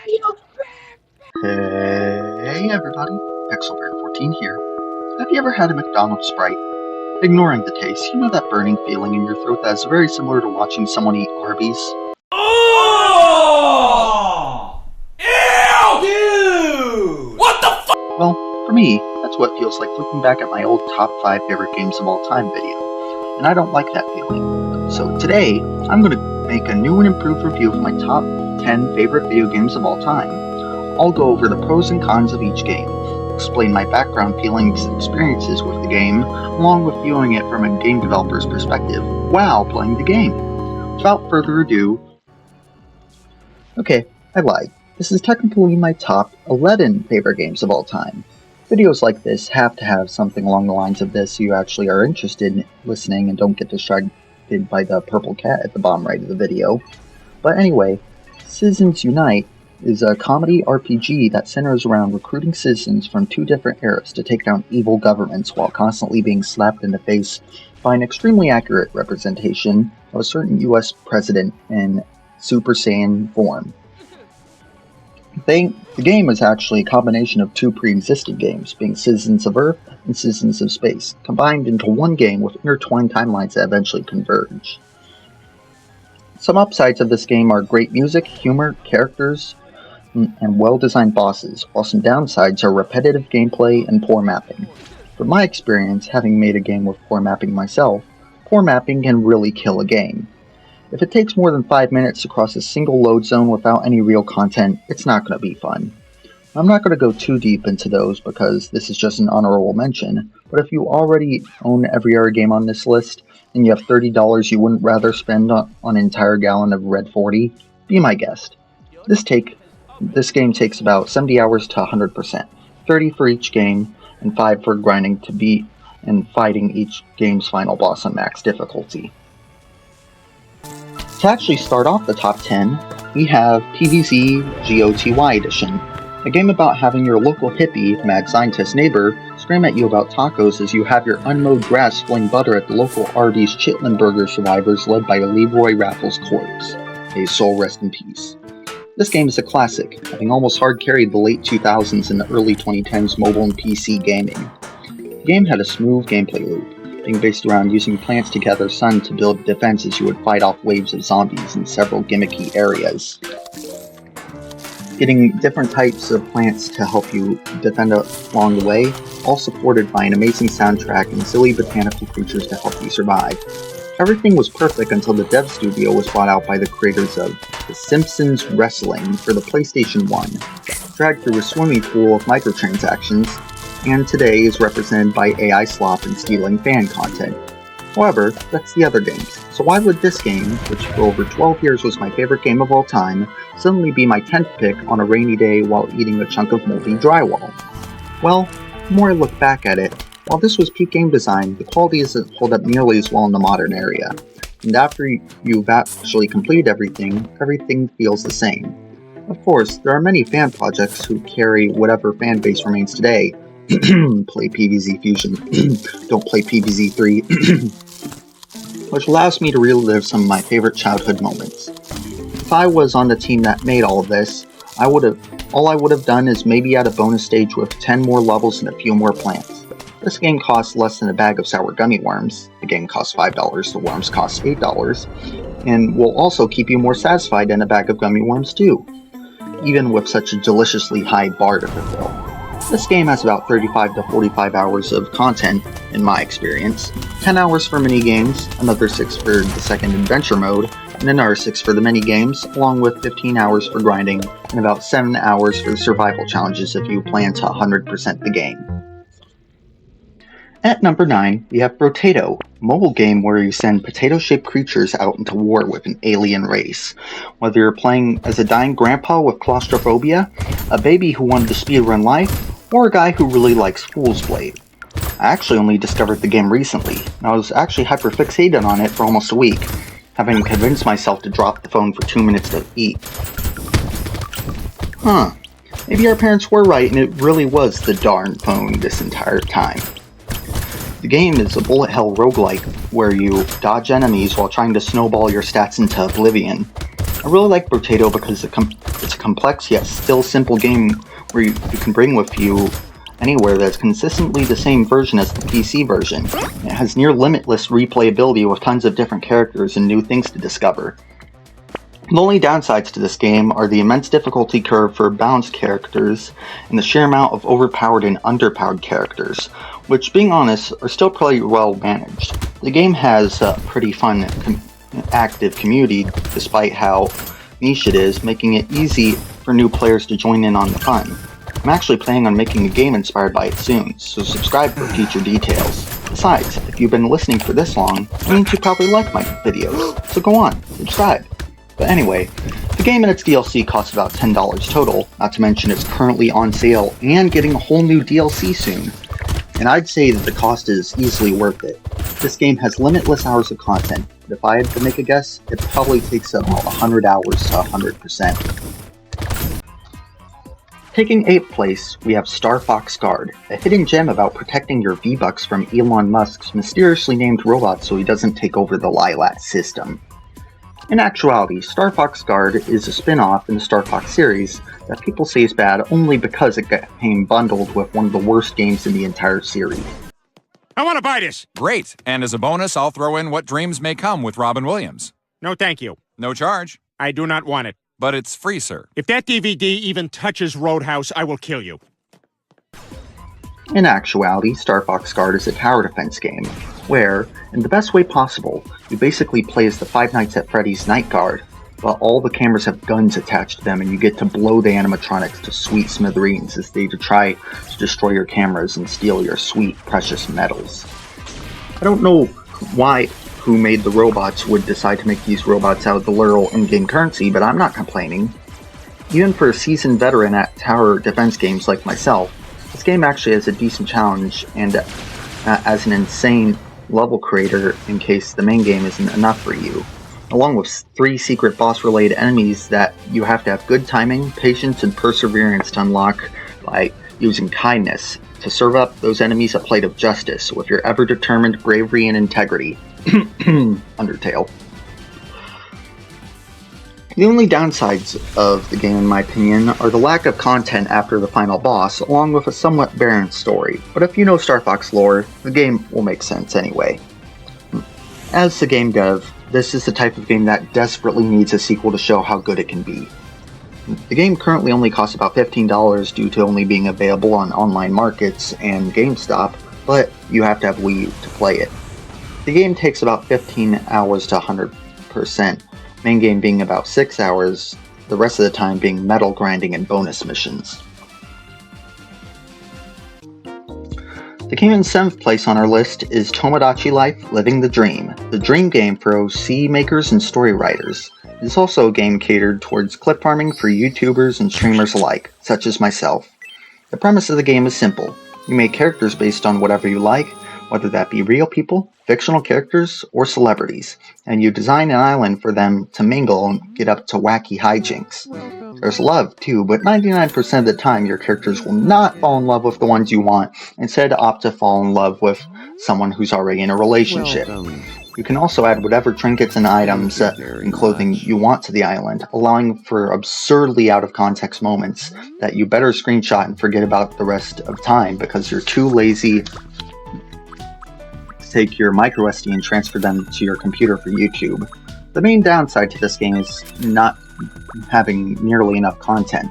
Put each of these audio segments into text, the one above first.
Hey everybody, Pixelbear14 here. Have you ever had a McDonald's Sprite? Ignoring the taste, you know that burning feeling in your throat that is very similar to watching someone eat Arby's? Oh! Ew! Dude! What the f- Well, for me, that's what it feels like looking back at my old top 5 favorite games of all time video, and I don't like that feeling. So today, I'm going to make a new and improved review of my top 10 favorite video games of all time. I'll go over the pros and cons of each game, explain my background feelings and experiences with the game, along with viewing it from a game developer's perspective while playing the game. Without further ado... Okay, I lied. This is technically my top 11 favorite games of all time. Videos like this have to have something along the lines of this so you actually are interested in listening and don't get distracted by the purple cat at the bottom right of the video. But anyway, Citizens Unite is a comedy RPG that centers around recruiting citizens from 2 different eras to take down evil governments while constantly being slapped in the face by an extremely accurate representation of a certain US president in Super Saiyan form. The game is actually a combination of 2 pre-existing games, being Citizens of Earth and Citizens of Space, combined into one game with intertwined timelines that eventually converge. Some upsides of this game are great music, humor, characters, and well-designed bosses, while some downsides are repetitive gameplay and poor mapping. From my experience, having made a game with poor mapping myself, poor mapping can really kill a game. If it takes more than 5 minutes to cross a single load zone without any real content, it's not going to be fun. I'm not going to go too deep into those because this is just an honorable mention, but if you already own every other game on this list, and you have $30 you wouldn't rather spend on an entire gallon of Red 40, be my guest. This game takes about 70 hours to 100%, 30 for each game, and 5 for grinding to beat and fighting each game's final boss on max difficulty. To actually start off the top 10, we have PvZ GOTY Edition, a game about having your local hippie, mad scientist neighbor scream at you about tacos as you have your unmowed grass fling butter at the local Arby's Chitlin Burger survivors led by Leroy Raffles' corpse. May his soul rest in peace. This game is a classic, having almost hard-carried the late 2000s and the early 2010s mobile and PC gaming. The game had a smooth gameplay loop, being based around using plants to gather sun to build defenses you would fight off waves of zombies in several gimmicky areas. Getting different types of plants to help you defend along the way, all supported by an amazing soundtrack and silly botanical creatures to help you survive. Everything was perfect until the dev studio was bought out by the creators of The Simpsons Wrestling for the PlayStation 1, dragged through a swimming pool of microtransactions, and today is represented by AI slop and stealing fan content. However, that's the other games, so why would this game, which for over 12 years was my favorite game of all time, suddenly be my 10th pick on a rainy day while eating a chunk of moldy drywall? Well, the more I look back at it, while this was peak game design, the quality doesn't hold up nearly as well in the modern area, and after you've actually completed everything feels the same. Of course, there are many fan projects who carry whatever fan base remains today. Play PvZ Fusion. Don't play PvZ 3. Which allows me to relive some of my favorite childhood moments. If I was on the team that made all of this, all I would have done is maybe add a bonus stage with 10 more levels and a few more plants. This game costs less than a bag of sour gummy worms. The game costs $5, the worms cost $8, and will also keep you more satisfied than a bag of gummy worms too, even with such a deliciously high bar to fulfill. This game has about 35 to 45 hours of content, in my experience, 10 hours for minigames, another 6 for the second adventure mode, and another 6 for the minigames, along with 15 hours for grinding, and about 7 hours for the survival challenges if you plan to 100% the game. At number 9, we have Brotato, a mobile game where you send potato-shaped creatures out into war with an alien race. Whether you're playing as a dying grandpa with claustrophobia, a baby who wanted to speedrun life, or a guy who really likes Fool's Blade. I actually only discovered the game recently, and I was actually hyperfixated on it for almost a week, having convinced myself to drop the phone for 2 minutes to eat. Maybe our parents were right and it really was the darn phone this entire time. The game is a bullet hell roguelike where you dodge enemies while trying to snowball your stats into oblivion. I really like Potato because it's a complex yet still simple game where you can bring with you anywhere that's consistently the same version as the PC version. It has near limitless replayability with tons of different characters and new things to discover. The only downsides to this game are the immense difficulty curve for balanced characters and the sheer amount of overpowered and underpowered characters, which, being honest, are still pretty well managed. The game has a pretty fun, active community despite how niche it is, making it easy for new players to join in on the fun. I'm actually planning on making a game inspired by it soon, so subscribe for future details. Besides, if you've been listening for this long, it means you probably like my videos, so go on, subscribe. But anyway, the game and its DLC costs about $10 total, not to mention it's currently on sale and getting a whole new DLC soon. And I'd say that the cost is easily worth it. This game has limitless hours of content, but if I had to make a guess, it probably takes about 100 hours to 100%. Taking 8th place, we have Star Fox Guard, a hidden gem about protecting your V-Bucks from Elon Musk's mysteriously named robot so he doesn't take over the Lilat system. In actuality, Star Fox Guard is a spin-off in the Star Fox series that people say is bad only because it came bundled with one of the worst games in the entire series. I want to buy this! Great, and as a bonus, I'll throw in What Dreams May Come with Robin Williams. No thank you. No charge. I do not want it. But it's free, sir. If that DVD even touches Roadhouse, I will kill you. In actuality, Star Fox Guard is a tower defense game, where, in the best way possible, you basically play as the Five Nights at Freddy's Night Guard, but all the cameras have guns attached to them and you get to blow the animatronics to sweet smithereens as they try to destroy your cameras and steal your sweet, precious metals. I don't know who made the robots would decide to make these robots out of the literal in-game currency, but I'm not complaining. Even for a seasoned veteran at tower defense games like myself, this game actually has a decent challenge, and as an insane level creator in case the main game isn't enough for you, along with 3 secret boss-related enemies that you have to have good timing, patience, and perseverance to unlock by using kindness to serve up those enemies a plate of justice with your ever-determined bravery and integrity. Undertale. The only downsides of the game, in my opinion, are the lack of content after the final boss, along with a somewhat barren story, but if you know Star Fox lore, the game will make sense anyway. As the game dev, this is the type of game that desperately needs a sequel to show how good it can be. The game currently only costs about $15 due to only being available on online markets and GameStop, but you have to have Wii U to play it. The game takes about 15 hours to 100%, main game being about 6 hours, the rest of the time being metal grinding and bonus missions. The game in 7th place on our list is Tomodachi Life Living the dream game for OC makers and story writers. It is also a game catered towards clip farming for YouTubers and streamers alike, such as myself. The premise of the game is simple. You make characters based on whatever you like, whether that be real people, fictional characters, or celebrities, and you design an island for them to mingle and get up to wacky hijinks. There's love too, but 99% of the time your characters will not fall in love with the ones you want, instead opt to fall in love with someone who's already in a relationship. You can also add whatever trinkets and items and clothing you want to the island, allowing for absurdly out-of-context moments that you better screenshot and forget about the rest of time because you're too lazy to take your microSD and transfer them to your computer for YouTube. The main downside to this game is not having nearly enough content.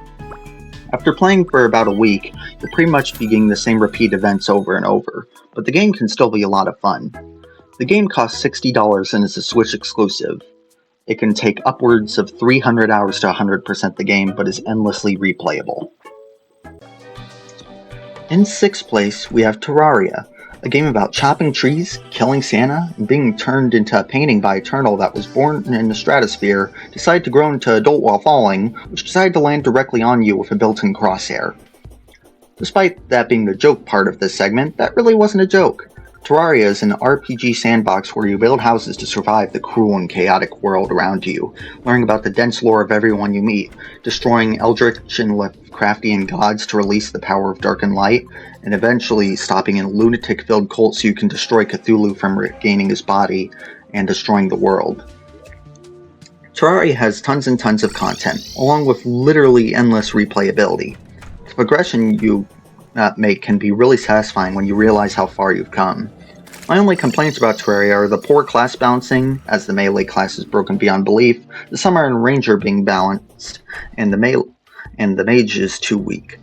After playing for about a week, you're pretty much beginning the same repeat events over and over, but the game can still be a lot of fun. The game costs $60 and is a Switch exclusive. It can take upwards of 300 hours to 100% the game, but is endlessly replayable. In 6th place, we have Terraria, a game about chopping trees, killing Santa, and being turned into a painting by Eternal that was born in the stratosphere, decided to grow into adult while falling, which decided to land directly on you with a built-in crosshair. Despite that being the joke part of this segment, that really wasn't a joke. Terraria is an RPG sandbox where you build houses to survive the cruel and chaotic world around you, learning about the dense lore of everyone you meet, destroying eldritch and Lovecraftian gods to release the power of dark and light, and eventually stopping a lunatic-filled cult so you can destroy Cthulhu from regaining his body and destroying the world. Terraria has tons and tons of content, along with literally endless replayability. The progression you make can be really satisfying when you realize how far you've come. My only complaints about Terraria are the poor class balancing, as the melee class is broken beyond belief, the summoner and ranger being balanced, and the mage is too weak.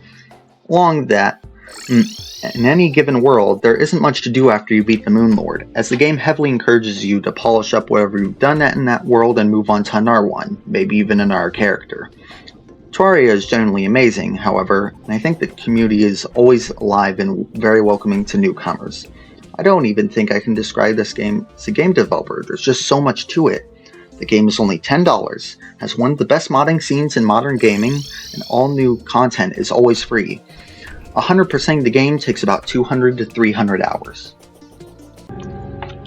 Along that, in any given world, there isn't much to do after you beat the Moon Lord, as the game heavily encourages you to polish up whatever you've done in that world and move on to another one, maybe even another character. Terraria is generally amazing, however, and I think the community is always alive and very welcoming to newcomers. I don't even think I can describe this game as a game developer, there's just so much to it. The game is only $10, has one of the best modding scenes in modern gaming, and all new content is always free. 100%ing the game takes about 200 to 300 hours.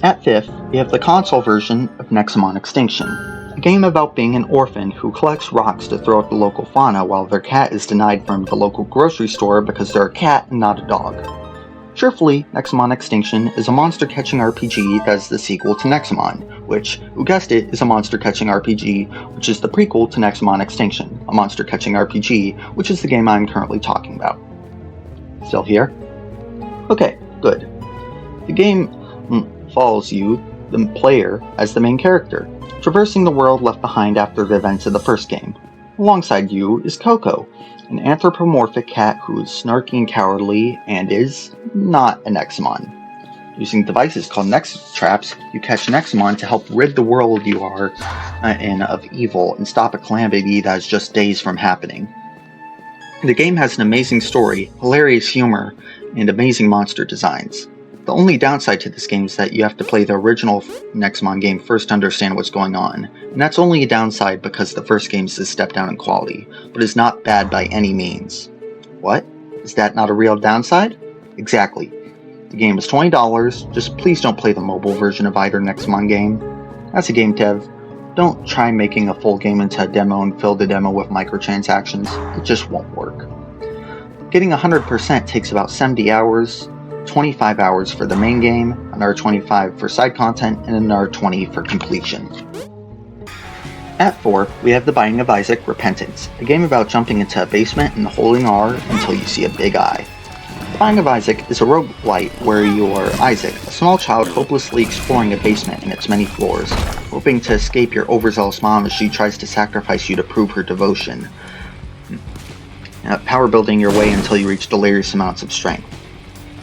At 5th, we have the console version of Nexomon Extinction, a game about being an orphan who collects rocks to throw at the local fauna while their cat is denied from the local grocery store because they're a cat and not a dog. Cheerfully, Nexomon Extinction is a monster-catching RPG that is the sequel to Nexomon, which, who guessed it, is a monster-catching RPG, which is the prequel to Nexomon Extinction, a monster-catching RPG, which is the game I'm currently talking about. Still here? Okay, good. The game follows you, the player, as the main character, traversing the world left behind after the events of the first game. Alongside you is Coco, an anthropomorphic cat who is snarky and cowardly and is not a Nexomon. Using devices called Nex Traps, you catch Nexomon to help rid the world you are in of evil and stop a calamity that is just days from happening. The game has an amazing story, hilarious humor, and amazing monster designs. The only downside to this game is that you have to play the original Nexomon game first to understand what's going on, and that's only a downside because the first game is a step down in quality, but is not bad by any means. What? Is that not a real downside? Exactly. The game is $20, just please don't play the mobile version of either Nexomon game. As a game dev, don't try making a full game into a demo and fill the demo with microtransactions, it just won't work. Getting 100% takes about 70 hours, 25 hours for the main game, another 25 for side content, and another 20 for completion. At 4, we have The Binding of Isaac: Repentance, a game about jumping into a basement and holding R until you see a big eye. The Binding of Isaac is a roguelite where you are Isaac, a small child hopelessly exploring a basement and its many floors, hoping to escape your overzealous mom as she tries to sacrifice you to prove her devotion. Power building your way until you reach delirious amounts of strength.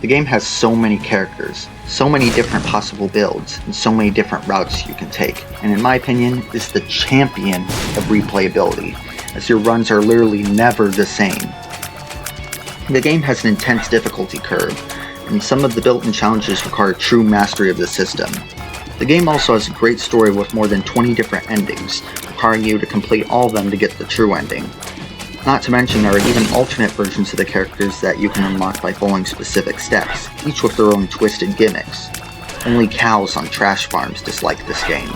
The game has so many characters, so many different possible builds, and so many different routes you can take, and in my opinion, is the champion of replayability, as your runs are literally never the same. The game has an intense difficulty curve, and some of the built-in challenges require true mastery of the system. The game also has a great story with more than 20 different endings, requiring you to complete all of them to get the true ending. Not to mention there are even alternate versions of the characters that you can unlock by following specific steps, each with their own twisted gimmicks. Only cows on trash farms dislike this game.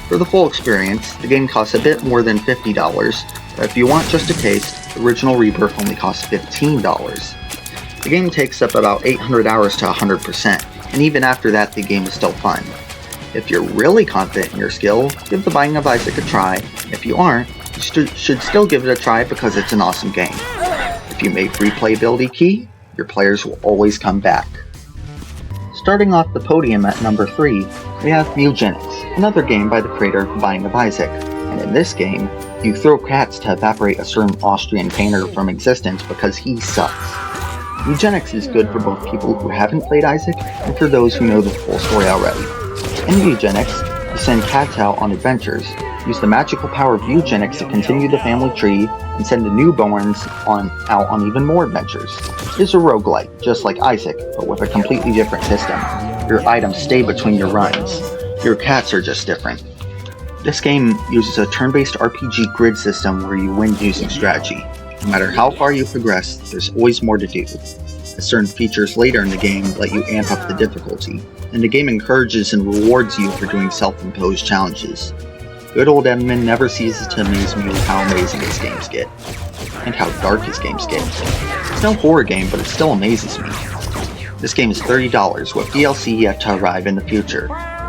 For the full experience, the game costs a bit more than $50, but if you want just a taste, the original Rebirth only costs $15. The game takes up about 800 hours to 100%, and even after that the game is still fun. If you're really confident in your skill, give The Binding of Isaac a try. If you aren't, you should still give it a try because it's an awesome game. If you make replayability key, your players will always come back. Starting off the podium at number 3, we have Mewgenics, another game by the creator of The Binding of Isaac, and in this game, you throw cats to evaporate a certain Austrian painter from existence because he sucks. Mugenics is good for both people who haven't played Isaac and for those who know the full story already. In Mugenics, you send cats out on adventures, use the magical power of Mugenics to continue the family tree, and send the newborns out on even more adventures. It is a roguelite, just like Isaac, but with a completely different system. Your items stay between your runs. Your cats are just different. This game uses a turn-based RPG grid system where you win using strategy. No matter how far you progress, there's always more to do. As certain features later in the game let you amp up the difficulty, and the game encourages and rewards you for doing self-imposed challenges. Good old Edmund never ceases to amaze me with how amazing his games get, and how dark his games get. It's no horror game, but it still amazes me. This game is $30, with DLC yet to arrive in the future.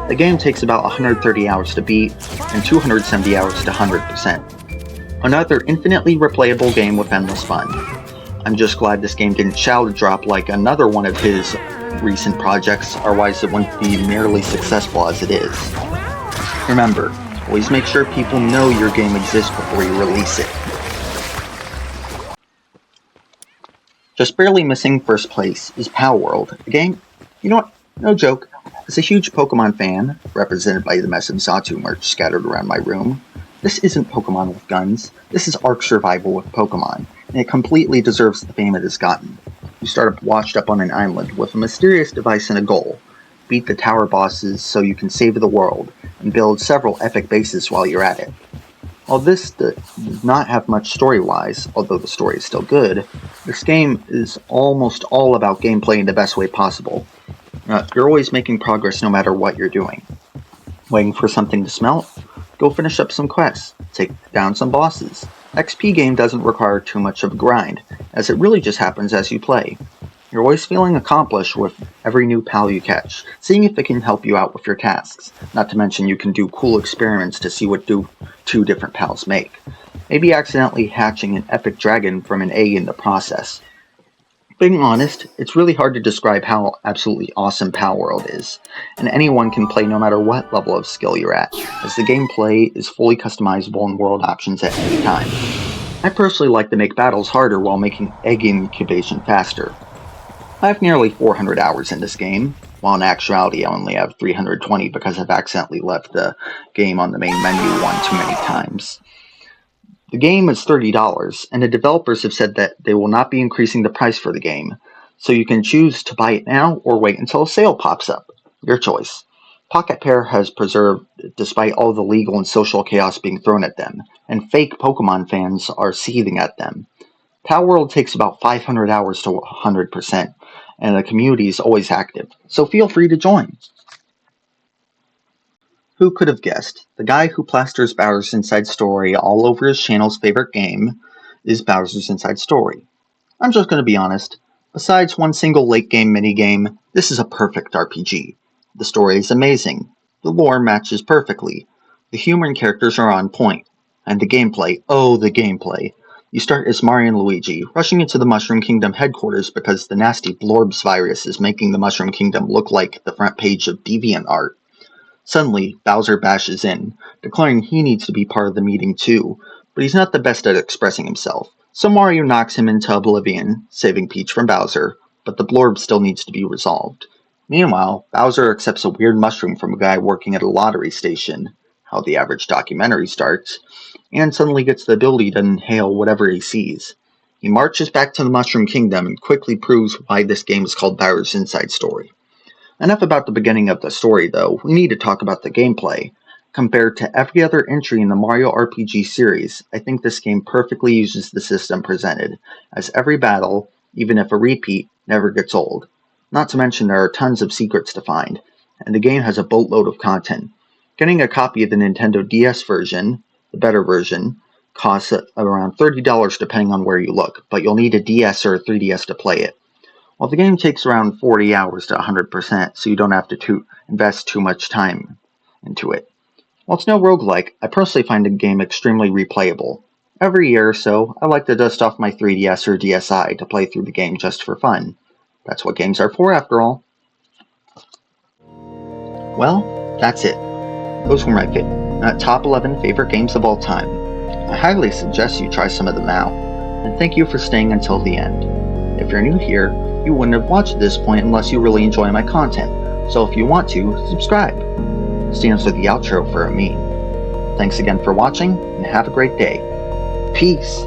The game takes about 130 hours to beat and 270 hours to 100%. Another infinitely replayable game with endless fun. I'm just glad this game didn't shadow drop like another one of his recent projects, otherwise it wouldn't be nearly successful as it is. Remember, always make sure people know your game exists before you release it. Just barely missing first place is Palworld, a game, you know what, no joke, as a huge Pokemon fan, represented by the mess of Xatu merch scattered around my room, this isn't Pokemon with guns, this is Ark Survival with Pokemon, and it completely deserves the fame it has gotten. You start washed up on an island with a mysterious device and a goal. Beat the tower bosses so you can save the world, and build several epic bases while you're at it. While this does not have much story-wise, although the story is still good, this game is almost all about gameplay in the best way possible. You're always making progress no matter what you're doing. Waiting for something to smelt? Go finish up some quests, take down some bosses. XP game doesn't require too much of a grind, as it really just happens as you play. You're always feeling accomplished with every new pal you catch, seeing if it can help you out with your tasks. Not to mention you can do cool experiments to see what two different pals make. Maybe accidentally hatching an epic dragon from an egg in the process. Being honest, it's really hard to describe how absolutely awesome Palworld is, and anyone can play no matter what level of skill you're at, as the gameplay is fully customizable and world options at any time. I personally like to make battles harder while making egg incubation faster. I have nearly 400 hours in this game, while in actuality I only have 320 because I've accidentally left the game on the main menu one too many times. The game is $30, and the developers have said that they will not be increasing the price for the game, so you can choose to buy it now or wait until a sale pops up. Your choice. Pocket Pair has persevered despite all the legal and social chaos being thrown at them, and fake Pokemon fans are seething at them. Palworld takes about 500 hours to 100%, and the community is always active, so feel free to join. Who could have guessed? The guy who plasters Bowser's Inside Story all over his channel's favorite game is Bowser's Inside Story. I'm just going to be honest. Besides one single late game minigame, this is a perfect RPG. The story is amazing. The lore matches perfectly. The humor and characters are on point. And the gameplay, oh the gameplay. You start as Mario and Luigi, rushing into the Mushroom Kingdom headquarters because the nasty Blorbs virus is making the Mushroom Kingdom look like the front page of DeviantArt. Suddenly, Bowser bashes in, declaring he needs to be part of the meeting too, but he's not the best at expressing himself, so Mario knocks him into oblivion, saving Peach from Bowser, but the Blorb still needs to be resolved. Meanwhile, Bowser accepts a weird mushroom from a guy working at a lottery station, how the average documentary starts, and suddenly gets the ability to inhale whatever he sees. He marches back to the Mushroom Kingdom and quickly proves why this game is called Bowser's Inside Story. Enough about the beginning of the story, though. We need to talk about the gameplay. Compared to every other entry in the Mario RPG series, I think this game perfectly uses the system presented, as every battle, even if a repeat, never gets old. Not to mention there are tons of secrets to find, and the game has a boatload of content. Getting a copy of the Nintendo DS version, the better version, costs around $30 depending on where you look, but you'll need a DS or a 3DS to play it. While the game takes around 40 hours to 100%, so you don't have to invest too much time into it. While it's no roguelike, I personally find the game extremely replayable. Every year or so, I like to dust off my 3DS or DSi to play through the game just for fun. That's what games are for, after all. Well, that's it. Those were my top 11 favorite games of all time. I highly suggest you try some of them out, and thank you for staying until the end. If you're new here, you wouldn't have watched at this point unless you really enjoy my content, so if you want to, subscribe. Stands with the outro for me. Thanks again for watching, and have a great day. Peace!